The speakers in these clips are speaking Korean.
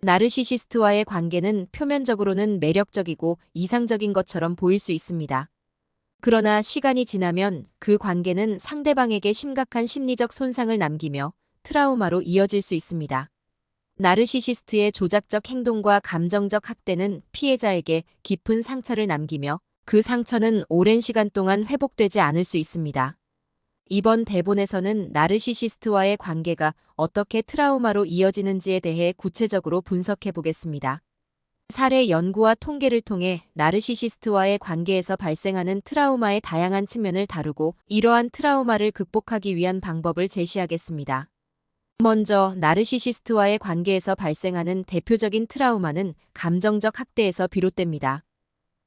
나르시시스트와의 관계는 표면적으로는 매력적이고 이상적인 것처럼 보일 수 있습니다. 그러나 시간이 지나면 그 관계는 상대방에게 심각한 심리적 손상을 남기며 트라우마로 이어질 수 있습니다. 나르시시스트의 조작적 행동과 감정적 학대는 피해자에게 깊은 상처를 남기며 그 상처는 오랜 시간 동안 회복되지 않을 수 있습니다. 이번 대본에서는 나르시시스트와의 관계가 어떻게 트라우마로 이어지는지에 대해 구체적으로 분석해 보겠습니다. 사례 연구와 통계를 통해 나르시시스트와의 관계에서 발생하는 트라우마의 다양한 측면을 다루고 이러한 트라우마를 극복하기 위한 방법을 제시하겠습니다. 먼저 나르시시스트와의 관계에서 발생하는 대표적인 트라우마는 감정적 학대에서 비롯됩니다.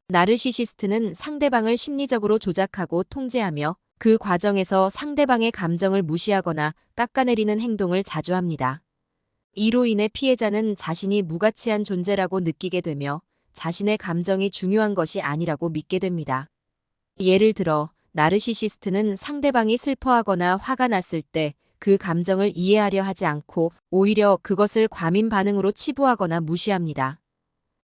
나르시시스트는 상대방을 심리적으로 조작하고 통제하며 그 과정에서 상대방의 감정을 무시하거나 깎아내리는 행동을 자주 합니다. 이로 인해 피해자는 자신이 무가치한 존재라고 느끼게 되며 자신의 감정이 중요한 것이 아니라고 믿게 됩니다. 예를 들어 나르시시스트는 상대방이 슬퍼하거나 화가 났을 때 그 감정을 이해하려 하지 않고 오히려 그것을 과민 반응으로 치부하거나 무시합니다.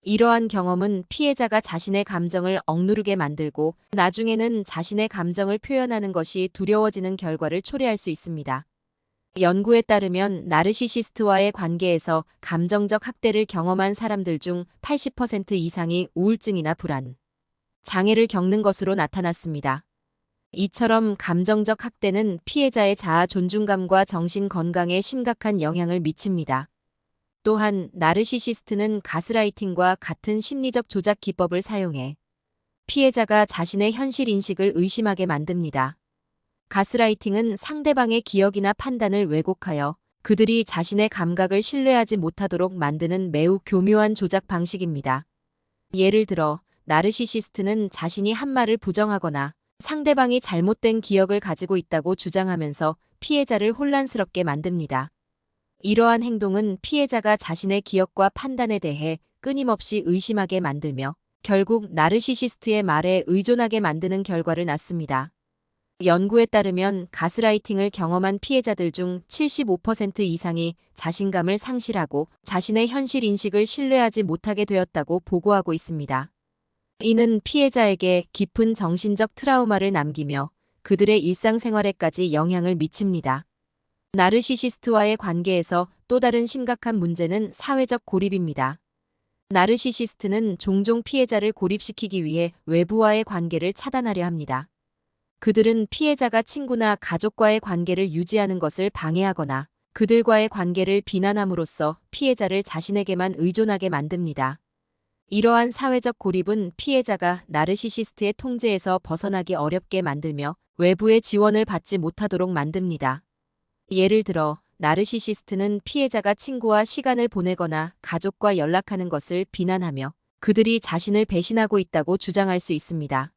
이러한 경험은 피해자가 자신의 감정을 억누르게 만들고 나중에는 자신의 감정을 표현하는 것이 두려워지는 결과를 초래할 수 있습니다. 연구에 따르면 나르시시스트와의 관계에서 감정적 학대를 경험한 사람들 중 80% 이상이 우울증이나 불안, 장애를 겪는 것으로 나타났습니다. 이처럼 감정적 학대는 피해자의 자아 존중감과 정신 건강에 심각한 영향을 미칩니다. 또한 나르시시스트는 가스라이팅과 같은 심리적 조작 기법을 사용해 피해자가 자신의 현실 인식을 의심하게 만듭니다. 가스라이팅은 상대방의 기억이나 판단을 왜곡하여 그들이 자신의 감각을 신뢰하지 못하도록 만드는 매우 교묘한 조작 방식입니다. 예를 들어 나르시시스트는 자신이 한 말을 부정하거나 상대방이 잘못된 기억을 가지고 있다고 주장하면서 피해자를 혼란스럽게 만듭니다. 이러한 행동은 피해자가 자신의 기억과 판단에 대해 끊임없이 의심하게 만들며 결국 나르시시스트의 말에 의존하게 만드는 결과를 낳습니다. 연구에 따르면 가스라이팅을 경험한 피해자들 중 75% 이상이 자신감을 상실하고 자신의 현실 인식을 신뢰하지 못하게 되었다고 보고하고 있습니다. 이는 피해자에게 깊은 정신적 트라우마를 남기며 그들의 일상생활에까지 영향을 미칩니다. 나르시시스트와의 관계에서 또 다른 심각한 문제는 사회적 고립입니다. 나르시시스트는 종종 피해자를 고립시키기 위해 외부와의 관계를 차단하려 합니다. 그들은 피해자가 친구나 가족과의 관계를 유지하는 것을 방해하거나 그들과의 관계를 비난함으로써 피해자를 자신에게만 의존하게 만듭니다. 이러한 사회적 고립은 피해자가 나르시시스트의 통제에서 벗어나기 어렵게 만들며 외부의 지원을 받지 못하도록 만듭니다. 예를 들어 나르시시스트는 피해자가 친구와 시간을 보내거나 가족과 연락하는 것을 비난하며 그들이 자신을 배신하고 있다고 주장할 수 있습니다.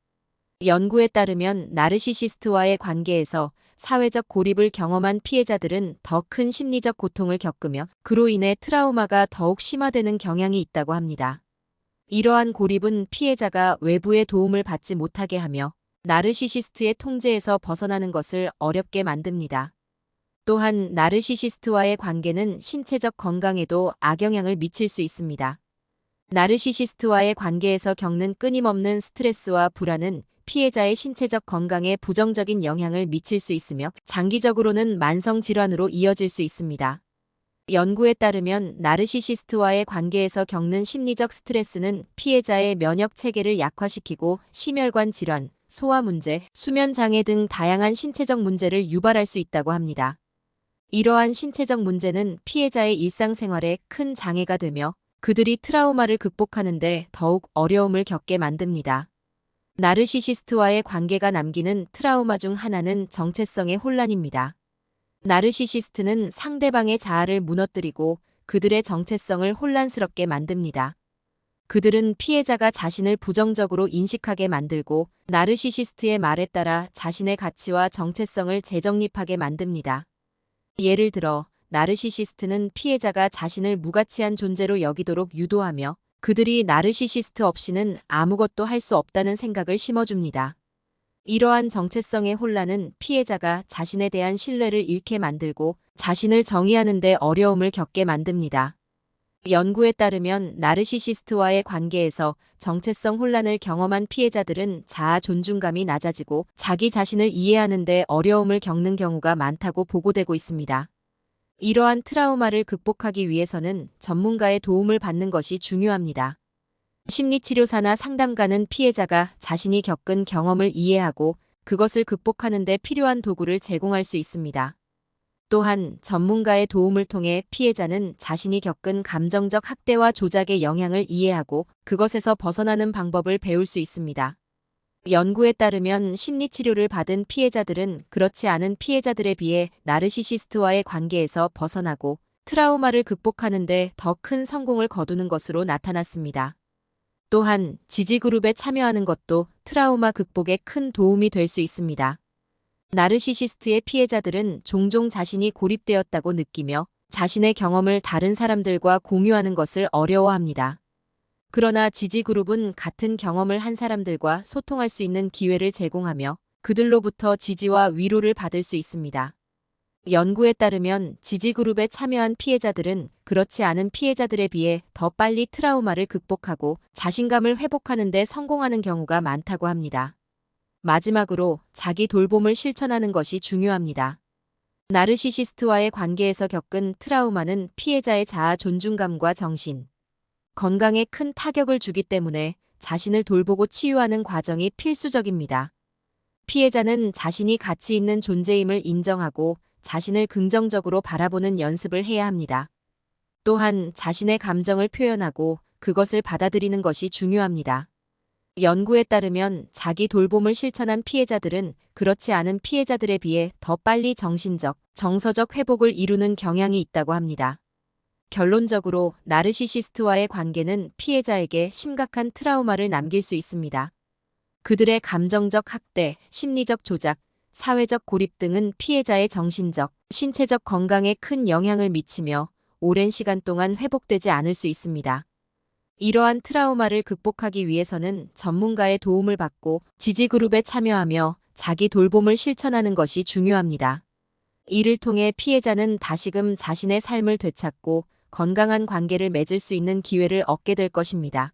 연구에 따르면 나르시시스트와의 관계에서 사회적 고립을 경험한 피해자들은 더 큰 심리적 고통을 겪으며 그로 인해 트라우마가 더욱 심화되는 경향이 있다고 합니다. 이러한 고립은 피해자가 외부의 도움을 받지 못하게 하며 나르시시스트의 통제에서 벗어나는 것을 어렵게 만듭니다. 또한 나르시시스트와의 관계는 신체적 건강에도 악영향을 미칠 수 있습니다. 나르시시스트와의 관계에서 겪는 끊임없는 스트레스와 불안은 피해자의 신체적 건강에 부정적인 영향을 미칠 수 있으며 장기적으로는 만성질환으로 이어질 수 있습니다. 연구에 따르면 나르시시스트와의 관계에서 겪는 심리적 스트레스는 피해자의 면역 체계를 약화시키고 심혈관 질환, 소화 문제, 수면 장애 등 다양한 신체적 문제를 유발할 수 있다고 합니다. 이러한 신체적 문제는 피해자의 일상생활에 큰 장애가 되며 그들이 트라우마를 극복하는 데 더욱 어려움을 겪게 만듭니다. 나르시시스트와의 관계가 남기는 트라우마 중 하나는 정체성의 혼란입니다. 나르시시스트는 상대방의 자아를 무너뜨리고 그들의 정체성을 혼란스럽게 만듭니다. 그들은 피해자가 자신을 부정적으로 인식하게 만들고 나르시시스트의 말에 따라 자신의 가치와 정체성을 재정립하게 만듭니다. 예를 들어 나르시시스트는 피해자가 자신을 무가치한 존재로 여기도록 유도하며 그들이 나르시시스트 없이는 아무것도 할 수 없다는 생각을 심어줍니다. 이러한 정체성의 혼란은 피해자가 자신에 대한 신뢰를 잃게 만들고 자신을 정의하는 데 어려움을 겪게 만듭니다. 연구에 따르면 나르시시스트와의 관계에서 정체성 혼란을 경험한 피해자들은 자아 존중감이 낮아지고 자기 자신을 이해하는 데 어려움을 겪는 경우가 많다고 보고되고 있습니다. 이러한 트라우마를 극복하기 위해서는 전문가의 도움을 받는 것이 중요합니다. 심리치료사나 상담가는 피해자가 자신이 겪은 경험을 이해하고 그것을 극복하는 데 필요한 도구를 제공할 수 있습니다. 또한 전문가의 도움을 통해 피해자는 자신이 겪은 감정적 학대와 조작의 영향을 이해하고 그것에서 벗어나는 방법을 배울 수 있습니다. 연구에 따르면 심리치료를 받은 피해자들은 그렇지 않은 피해자들에 비해 나르시시스트와의 관계에서 벗어나고 트라우마를 극복하는 데 더 큰 성공을 거두는 것으로 나타났습니다. 또한 지지그룹에 참여하는 것도 트라우마 극복에 큰 도움이 될 수 있습니다. 나르시시스트의 피해자들은 종종 자신이 고립되었다고 느끼며 자신의 경험을 다른 사람들과 공유하는 것을 어려워합니다. 그러나 지지그룹은 같은 경험을 한 사람들과 소통할 수 있는 기회를 제공하며 그들로부터 지지와 위로를 받을 수 있습니다. 연구에 따르면 지지그룹에 참여한 피해자들은 그렇지 않은 피해자들에 비해 더 빨리 트라우마를 극복하고 자신감을 회복하는 데 성공하는 경우가 많다고 합니다. 마지막으로 자기 돌봄을 실천하는 것이 중요합니다. 나르시시스트와의 관계에서 겪은 트라우마는 피해자의 자아 존중감과 정신, 건강에 큰 타격을 주기 때문에 자신을 돌보고 치유하는 과정이 필수적입니다. 피해자는 자신이 가치 있는 존재임을 인정하고 자신을 긍정적으로 바라보는 연습을 해야 합니다. 또한 자신의 감정을 표현하고 그것을 받아들이는 것이 중요합니다. 연구에 따르면 자기 돌봄을 실천한 피해자들은 그렇지 않은 피해자들에 비해 더 빨리 정신적, 정서적 회복을 이루는 경향이 있다고 합니다. 결론적으로 나르시시스트와의 관계는 피해자에게 심각한 트라우마를 남길 수 있습니다. 그들의 감정적 학대, 심리적 조작, 사회적 고립 등은 피해자의 정신적, 신체적 건강에 큰 영향을 미치며 오랜 시간 동안 회복되지 않을 수 있습니다. 이러한 트라우마를 극복하기 위해서는 전문가의 도움을 받고 지지그룹에 참여하며 자기 돌봄을 실천하는 것이 중요합니다. 이를 통해 피해자는 다시금 자신의 삶을 되찾고 건강한 관계를 맺을 수 있는 기회를 얻게 될 것입니다.